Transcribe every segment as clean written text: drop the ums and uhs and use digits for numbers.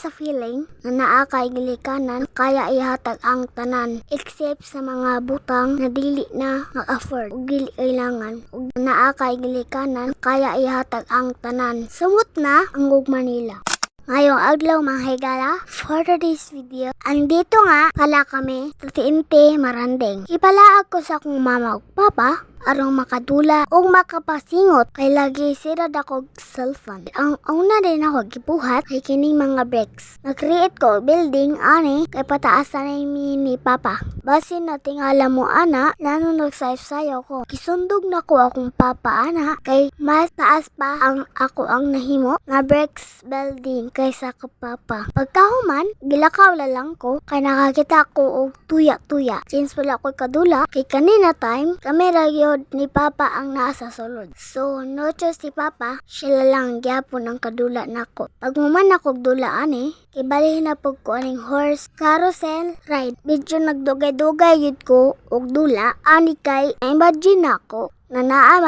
sa feeling na naa kay gilikanan kaya ihatag ang tanan except sa mga butang na dili na mag-afford ug dili kailangan ug naa kay gilikanan kaya ihatag ang tanan. Sumot na ang Manila. Ngayong adlaw mga higala, for today's video, andito nga pala kami sa TNT Marandeng. Ipalaag ko sa akong mama ug papa arong makadula o makapasingot kay lagi sira dakog cellphone. Ang una din ako gibuhat kay kining mga bricks. Nag-create ko building ani kay pataasan ni papa. Basin na tingala mo ana, lalo nagsayo-sayo ko. Kisundog na ko akong papa ana kay mas taas pa ang ako ang nahimo nga bricks building kaysa ka papa. Pagkahuman, gilakaw lang ko kay nakakita ko og tuya-tuya. Since wala ko kadula kay kanina time, kamera gyud ni papa ang nasa sulod. So, no choice si papa, siya lang gyapon ang kadula nako. Pag muman ako dula ani, kay balihin na pug ko aning horse carousel ride. Medyo nagdugay-dugay yun ko og dula ani kay imagine nako na naa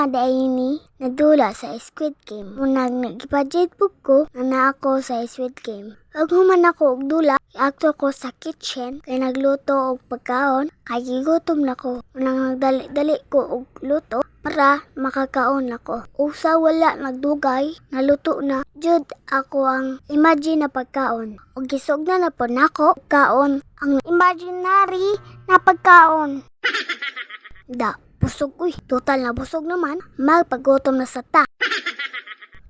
ni nadula sa Squid Game. Munag nag-budget pug ko na naa ko sa Squid Game. Pag human ako og dula, iakto ko sa kitchen kay nagluto og pagkaon kay gigutom na ko. Unang nagdali-dali ko og luto para makakaon ako. Usa wala nagdugay, naluto na jud ako ang imagine na pagkaon. Og gisugna na po nako kaon ang imaginary na pagkaon. Busog uy, total na busog naman, magpagutom na sa ta.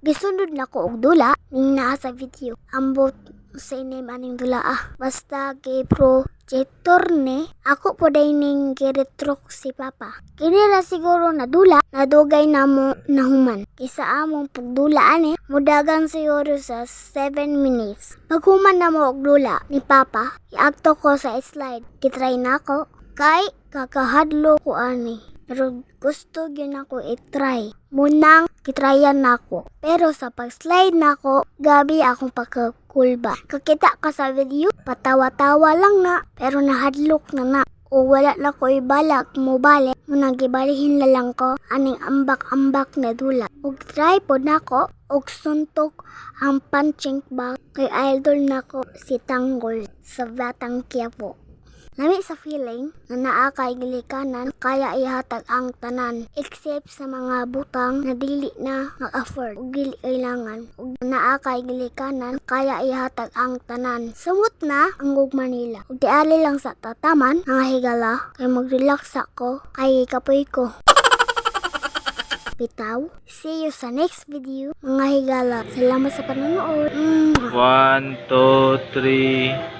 Gisunod na ko og dula, ning naa sa video. Ambot sa inim aning dula Basta kay projector ni, ako po day ning giretrok si papa. Kini ra siguro na dula, nadugay na mo nahuman. Kisa among pagdula ani, mudagan siguro sa 7 minutes. Paghuman na mo og dula ni papa, iakto ko sa slide. Kitry na ko, kay kakahadlo ko ani. Pero gusto yun ako i-try. Munang kitryan nako. Pero sa pag-slide nako, gabi akong pagkakulba. Kakita ka sa video, patawa-tawa lang na. Pero nahadlok na. O wala na ko ibalak mo balik. Munang gibalihin na lang ko aning ambak-ambak na dula. Og try po nako, og suntok ang punching bag kay idol nako si Tanggol sa Batang Quiapo. Nami sa feeling na naa kay gilikanan kaya ihatag ang tanan except sa mga butang na dili na mag-afford ug dili kailangan ug naa kay gilikanan kaya ihatag ang tanan. Sumot na ang Manila. Ug diali lang sa tataman mga higala kay mag-relax ako kay kapoy ko. Bitaw, see you sa next video mga higala. Salamat sa panonood. 1, 2, 3